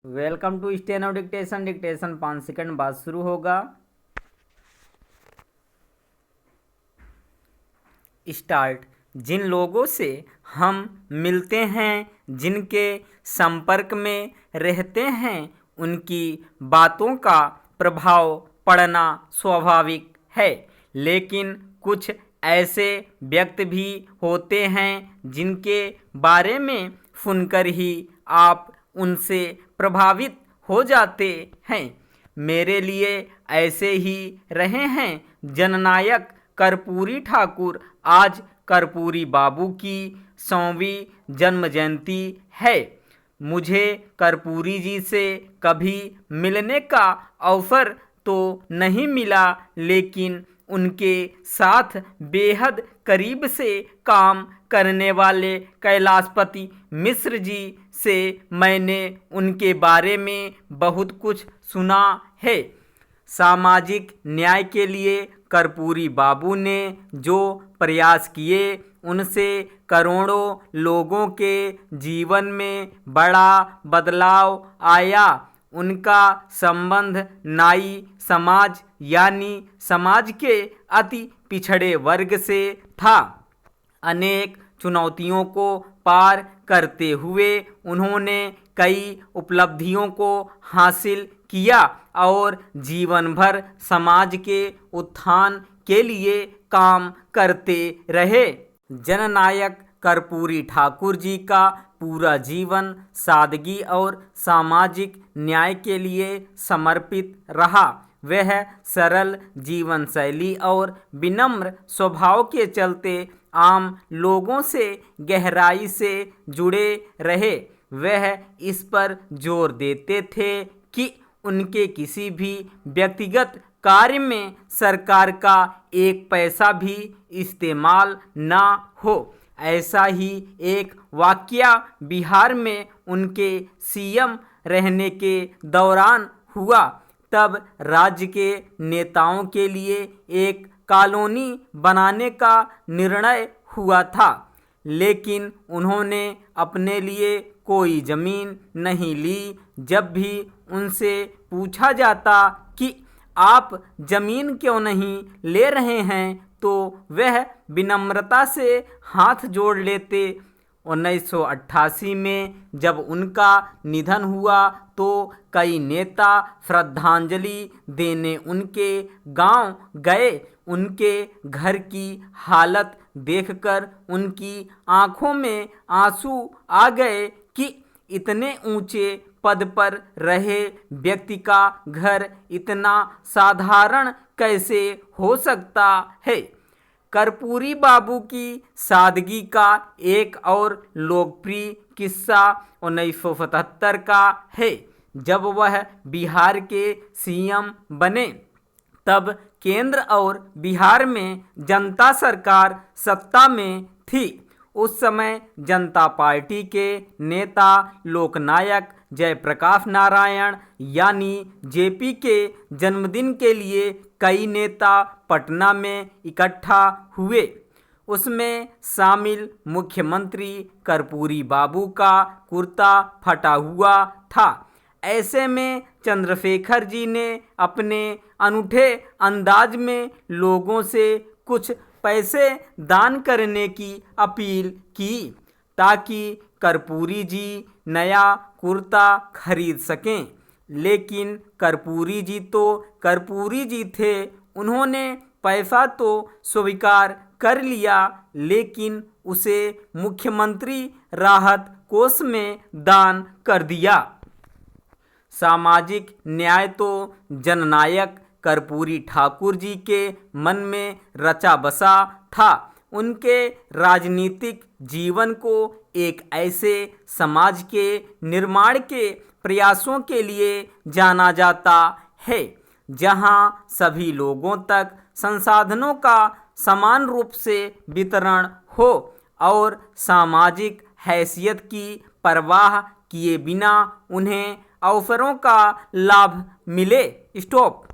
Welcome to steno dictation. Dictation 5 second बाद शुरू होगा। स्टार्ट। जिन लोगों से हम मिलते हैं, जिनके संपर्क में रहते हैं, उनकी बातों का प्रभाव पड़ना स्वाभाविक है, लेकिन कुछ ऐसे व्यक्ति भी होते हैं जिनके बारे में सुनकर ही आप उनसे प्रभावित हो जाते हैं। मेरे लिए ऐसे ही रहे हैं। जननायक कर्पूरी ठाकुर। आज कर्पूरी बाबू की 100वीं जन्म जयंती है। मुझे कर्पूरी जी से कभी मिलने का अवसर तो नहीं मिला, लेकिन उनके साथ बेहद करीब से काम करने वाले कैलाशपति मिश्र जी से मैंने उनके बारे में बहुत कुछ सुना है। सामाजिक न्याय के लिए कर्पूरी बाबू ने जो प्रयास किए, उनसे करोड़ों लोगों के जीवन में बड़ा बदलाव आया। उनका संबंध नाई समाज यानी समाज के अति पिछड़े वर्ग से था। अनेक चुनौतियों को पार करते हुए उन्होंने कई उपलब्धियों को हासिल किया और जीवन भर समाज के उत्थान के लिए काम करते रहे। जननायक कर्पूरी ठाकुर जी का पूरा जीवन सादगी और सामाजिक न्याय के लिए समर्पित रहा। वह सरल जीवन शैली और विनम्र स्वभाव के चलते आम लोगों से गहराई से जुड़े रहे। वह इस पर जोर देते थे कि उनके किसी भी व्यक्तिगत कार्य में सरकार का एक पैसा भी इस्तेमाल ना हो। ऐसा ही एक वाकया बिहार में उनके सीएम रहने के दौरान हुआ। तब राज्य के नेताओं के लिए एक कॉलोनी बनाने का निर्णय हुआ था, लेकिन उन्होंने अपने लिए कोई ज़मीन नहीं ली। जब भी उनसे पूछा जाता कि आप ज़मीन क्यों नहीं ले रहे हैं, तो वह विनम्रता से हाथ जोड़ लेते। 1988 में जब उनका निधन हुआ तो कई नेता श्रद्धांजलि देने उनके गांव गए। उनके घर की हालत देखकर उनकी आंखों में आंसू आ गए कि इतने ऊंचे पद पर रहे व्यक्ति का घर इतना साधारण कैसे हो सकता है। कर्पूरी बाबू की सादगी का एक और लोकप्रिय किस्सा 1977 का है। जब वह बिहार के सीएम बने, तब केंद्र और बिहार में जनता सरकार सत्ता में थी। उस समय जनता पार्टी के नेता लोकनायक जयप्रकाश नारायण यानी जेपी के जन्मदिन के लिए कई नेता पटना में इकट्ठा हुए। उसमें शामिल मुख्यमंत्री कर्पूरी बाबू का कुर्ता फटा हुआ था। ऐसे में चंद्रशेखर जी ने अपने अनूठे अंदाज में लोगों से कुछ पैसे दान करने की अपील की, ताकि कर्पूरी जी नया कुर्ता खरीद सकें। लेकिन कर्पूरी जी थे। उन्होंने पैसा तो स्वीकार कर लिया, लेकिन उसे मुख्यमंत्री राहत कोष में दान कर दिया। सामाजिक न्याय तो जननायक कर्पूरी ठाकुर जी के मन में रचा बसा था। उनके राजनीतिक जीवन को एक ऐसे समाज के निर्माण के प्रयासों के लिए जाना जाता है, जहां सभी लोगों तक संसाधनों का समान रूप से वितरण हो और सामाजिक हैसियत की परवाह किए बिना उन्हें अवसरों का लाभ मिले। स्टॉप।